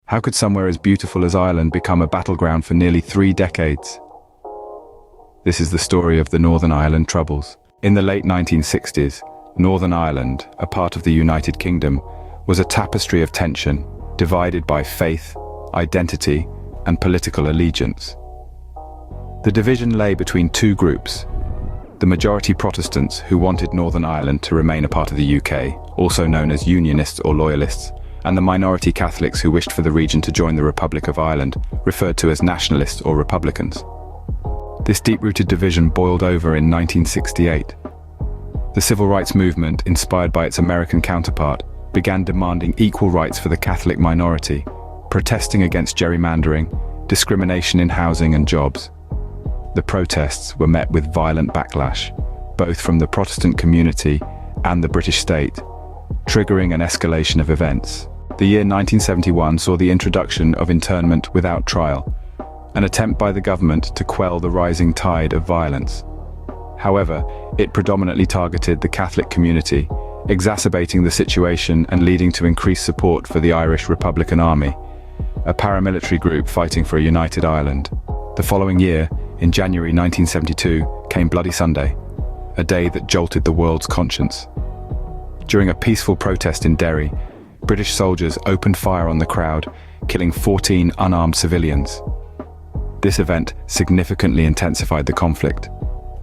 How could somewhere as beautiful as Ireland become a battleground for nearly 3 decades? This is the story of the Northern Ireland Troubles. In the late 1960s, Northern Ireland, a part of the United Kingdom, was a tapestry of tension, divided by faith, identity, and political allegiance. The division lay between two groups: the majority Protestants who wanted Northern Ireland to remain a part of the UK, also known as Unionists or Loyalists, and the minority Catholics who wished for the region to join the Republic of Ireland, referred to as Nationalists or Republicans. This deep-rooted division boiled over in 1968. The civil rights movement, inspired by its American counterpart, began demanding equal rights for the Catholic minority, protesting against gerrymandering, discrimination in housing and jobs. The protests were met with violent backlash, both from the Protestant community and the British state, triggering an escalation of events. The year 1971 saw the introduction of internment without trial, an attempt by the government to quell the rising tide of violence. However, it predominantly targeted the Catholic community, exacerbating the situation and leading to increased support for the Irish Republican Army, a paramilitary group fighting for a united Ireland. The following year, in January 1972, came Bloody Sunday, a day that jolted the world's conscience. During a peaceful protest in Derry, British soldiers opened fire on the crowd, killing 14 unarmed civilians. This event significantly intensified the conflict,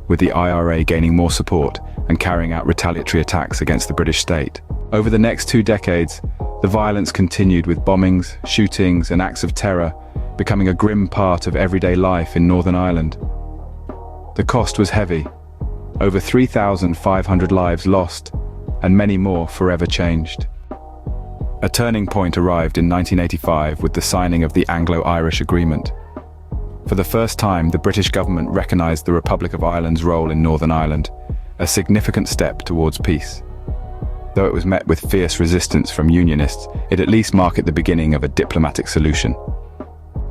with the IRA gaining more support and carrying out retaliatory attacks against the British state. Over the next 2 decades, the violence continued, with bombings, shootings, and acts of terror becoming a grim part of everyday life in Northern Ireland. The cost was heavy: over 3,500 lives lost, and many more forever changed. A turning point arrived in 1985 with the signing of the Anglo-Irish Agreement. For the first time, the British government recognized the Republic of Ireland's role in Northern Ireland, a significant step towards peace. Though it was met with fierce resistance from Unionists, it at least marked the beginning of a diplomatic solution.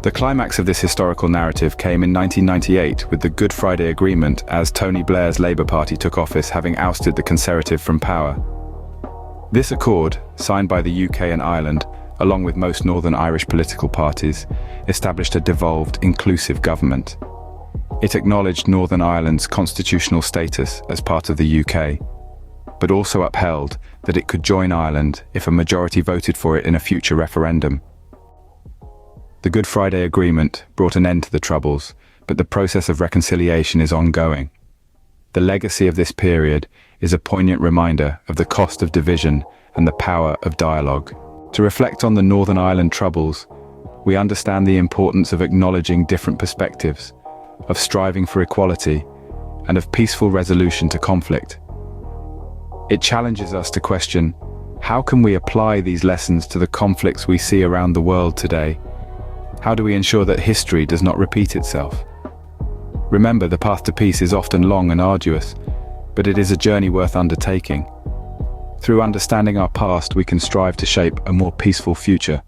The climax of this historical narrative came in 1998 with the Good Friday Agreement, as Tony Blair's Labour Party took office, having ousted the Conservative from power. This accord, signed by the UK and Ireland, along with most Northern Irish political parties, established a devolved, inclusive government. It acknowledged Northern Ireland's constitutional status as part of the UK, but also upheld that it could join Ireland if a majority voted for it in a future referendum. The Good Friday Agreement brought an end to the Troubles, but the process of reconciliation is ongoing. The legacy of this period is a poignant reminder of the cost of division and the power of dialogue. To reflect on the Northern Ireland Troubles, we understand the importance of acknowledging different perspectives, of striving for equality, and of peaceful resolution to conflict. It challenges us to question, how can we apply these lessons to the conflicts we see around the world today? How do we ensure that history does not repeat itself? Remember, the path to peace is often long and arduous, but it is a journey worth undertaking. Through understanding our past, we can strive to shape a more peaceful future.